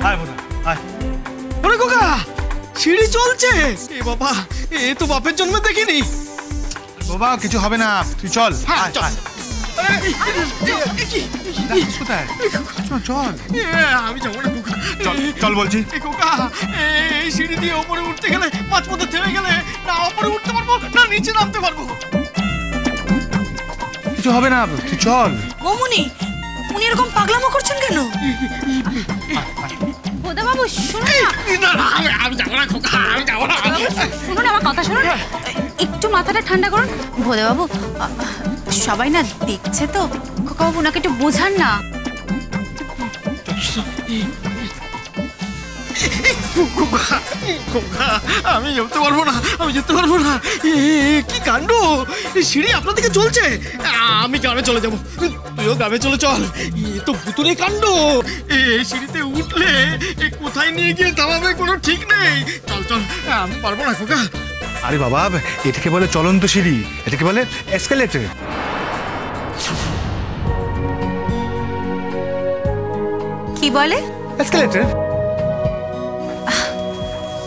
আয় বোধা আয়। ওরে খোকা, সিঁড়ি চলছে। এ বাবা, এ তো বাপের জন্মে দেখিনি। বাবা কিছু হবে না, তুই চল। হ্যাঁ, চল। কোথায়? চল আমি যাবো না খোকা। চল চল বলছি। খোকা, এই সিঁড়ি দিয়ে ওপরে উঠতে গেলে মাঝপথে থেমে গেলে না ওপরে উঠতে পারবো না নিচে নামতে পারবো। কিছু হবে না, তুই চল। মামুনি, উনি এরকম পাগলামো করছেন কেন? ভোদা বাবু শুনুন না। আমি যাবো না খোকা, আমি যাবো না। শুনুন আমার কথা শুনুন, একটু মাথাটা ঠান্ডা করুন। ভোদা বাবু সবাই না দেখছে তো, খোকা বাবু ওনাকে একটু বোঝান না। আমি যেতে পারবো না, আমি যেতে পারবো না। কি কাণ্ড, সিঁড়ি আপনার দিকে চলছে। আমি গ্রামে চলে যাবো, তুইও গ্রামে চলে চল। এ তো ভুতুরে কাণ্ড। এই সিঁড়িতে উঠলে কোথায় নিয়ে গিয়ে দাঁড়াবে কোনো ঠিক নেই। চল চল, আমি পারবো না খোকা। আরে বাবা, এটাকে বলে চলন্ত সিঁড়ি, এটাকে বলে এসকেলেটর। কি বলে? এসকেলেটর।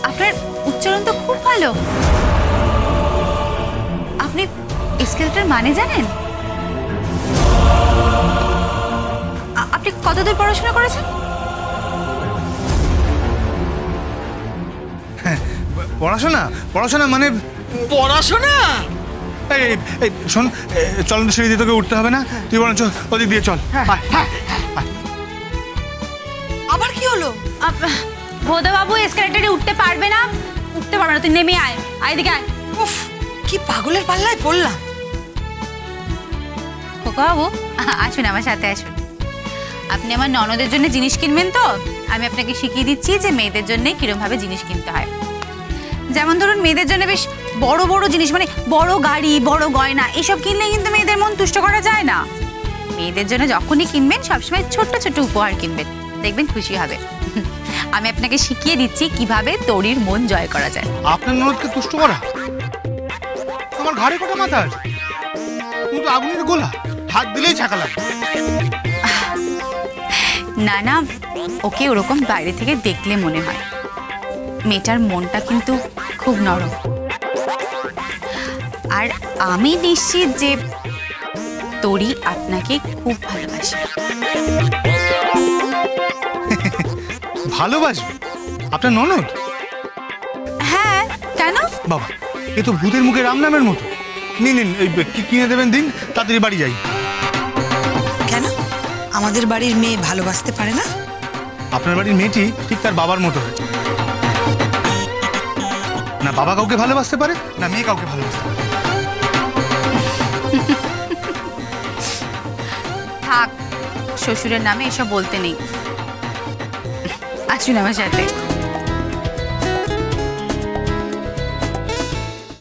আপনার উচ্চারণ তো খুব ভালো। আপনি এসকেলেটর মানে জানেন? আপনি কতদূর পড়াশোনা করেছেন? পড়াশোনা? পড়াশোনা মানে পড়াশোনা? এই শোন, চলন্ত সিঁড়ি দিয়ে তোকে উঠতে হবে না, তুই বরঞ্চ ওদিক দিয়ে চল। আবার কি হলো? ভোদা বাবু এসকেলেটরে উঠতে পারবে না, উঠতে পারবে না, তুই নেমে আয়, এদিকে আয়। উফ, কি পাগলের পাল্লায় পড়লাম। খোকা বাবু আসুন, আমার সাথে আসুন। আপনি আমার ননদের জন্য জিনিস কিনবেন তো, আমি আপনাকে শিখিয়ে দিচ্ছি যে মেয়েদের জন্য কিরকম ভাবে জিনিস কিনতে হয়। যেমন ধরুন মেয়েদের জন্য বেশ বড় বড় জিনিস, মানে বড় গাড়ি, বড় গয়না, এসব কিনলে কিন্তু মেয়েদের মন তুষ্ট করা যায় না। মেয়েদের জন্য যখনই কিনবেন সবসময় ছোট্ট ছোট্ট উপহার কিনবেন, দেখবেন খুশি হবে। আমি আপনাকে শিখিয়ে দিচ্ছি কিভাবে তরীর মন জয় করা যায়। আপনার ননদকে তুষ্ট করা? আমার ঘাড়ে কটা মাথা আছে, কিন্তু আগুনের গোলা, হাত দিলেই ছাকা লাগে। না না, ওকে ওরকম বাইরে থেকে দেখলে মনে হয়, মেয়েটার মনটা কিন্তু খুব নরম। আর আমি নিশ্চিত যে তরী আপনাকে খুব ভালোবাসে। ভালোবাসবে? আপনার ননদ? হ্যাঁ, কেন? বাবা, এ তো ভূতের মুখে রাম নামের মতো। নিন নিন, কি কিনে দেবেন দিন, তাড়াতাড়ি বাড়ি যাই। কেন আমাদের বাড়ির মেয়ে ভালোবাসতে পারে না? আপনার বাড়ির মেয়েটি ঠিক তার বাবার মতো হয়েছে। না বাবা কাউকে ভালোবাসতে পারে, না মেয়ে কাউকে ভালোবাসতে পারে। থাক, শ্বশুরের নামে এসব বলতে নেই। আসুন আমার সাথে।